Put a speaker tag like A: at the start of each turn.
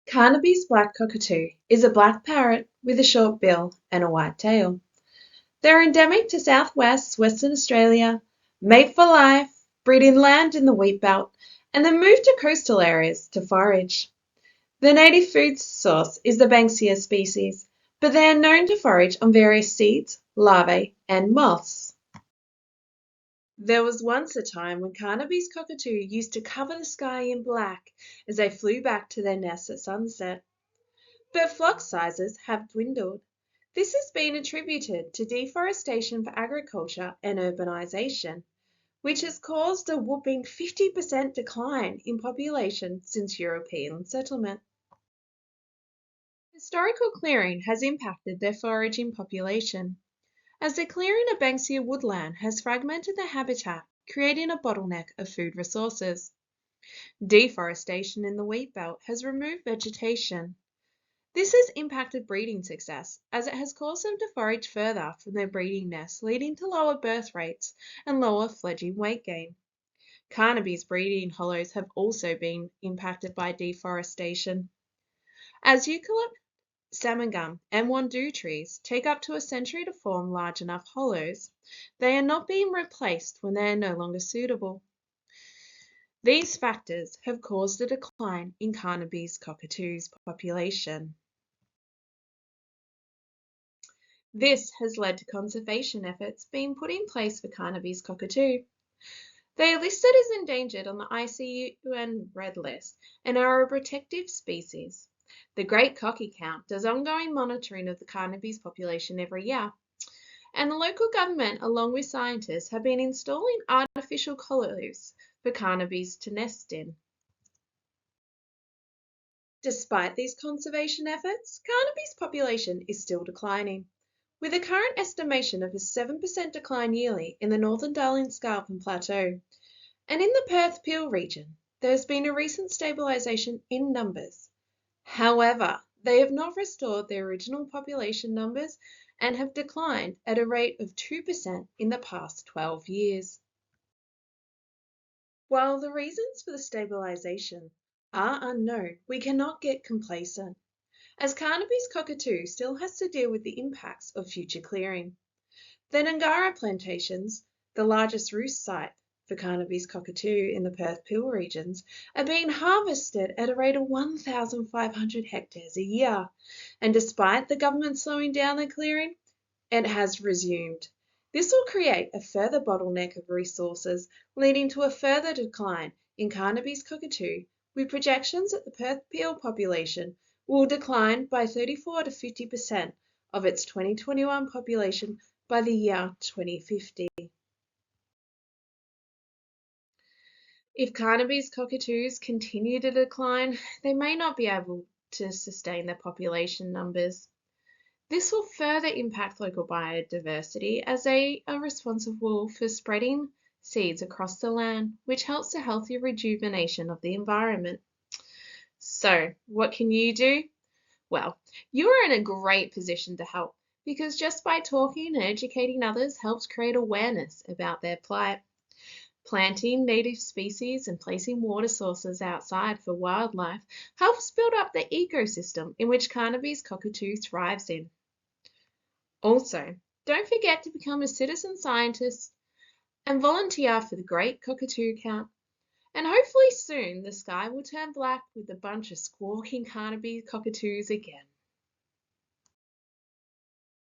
A: Carnaby's black cockatoo is a black parrot with a short bill and a white tail. They're endemic to southwest Western Australia, mate for life, breed inland in the wheat belt, and then move to coastal areas to forage. Their native food source is the Banksia species, but they are known to forage on various seeds, larvae, and moths. There was once a time when Carnaby's cockatoo used to cover the sky in black as they flew back to their nests at sunset. But flock sizes have dwindled. This has been attributed to deforestation for agriculture and urbanisation, which has caused a whopping 50% decline in population since European settlement. Historical clearing has impacted their foraging population, as the clearing of Banksia woodland has fragmented their habitat, creating a bottleneck of food resources. Deforestation in the wheat belt has removed vegetation. This has impacted breeding success, as it has caused them to forage further from their breeding nests, leading to lower birth rates and lower fledgling weight gain. Carnaby's breeding hollows have also been impacted by deforestation. As eucalypt, salmon gum, and wandoo trees take up to a century to form large enough hollows, they are not being replaced when they are no longer suitable. These factors have caused a decline in Carnaby's cockatoo's population. This has led to conservation efforts being put in place for Carnaby's cockatoo. They are listed as endangered on the IUCN Red List and are a protected species. The Great Cocky Count does ongoing monitoring of the Carnaby's population every year, and the local government, along with scientists, have been installing artificial colonies for Carnaby's to nest in. Despite these conservation efforts, Carnaby's population is still declining, with a current estimation of a 7% decline yearly in the northern Darling Scarp and Plateau, and in the Perth Peel region, there has been a recent stabilisation in numbers. However, they have not restored their original population numbers and have declined at a rate of 2% in the past 12 years. While the reasons for the stabilisation are unknown, we cannot get complacent, as Carnaby's cockatoo still has to deal with the impacts of future clearing. The Ngara plantations, the largest roost site for Carnaby's cockatoo in the Perth Peel regions, are being harvested at a rate of 1,500 hectares a year, and despite the government slowing down the clearing, it has resumed. This will create a further bottleneck of resources, leading to a further decline in Carnaby's cockatoo, with projections that the Perth Peel population will decline by 34 to 50% of its 2021 population by the year 2050. If Carnaby's cockatoos continue to decline, they may not be able to sustain their population numbers. This will further impact local biodiversity, as they are responsible for spreading seeds across the land, which helps the healthy rejuvenation of the environment. So, what can you do? Well, you are in a great position to help, because just by talking and educating others helps create awareness about their plight. Planting native species and placing water sources outside for wildlife helps build up the ecosystem in which Carnaby's cockatoo thrives in. Also, don't forget to become a citizen scientist and volunteer for the Great Cockatoo Count. And hopefully soon the sky will turn black with a bunch of squawking Carnaby cockatoos again.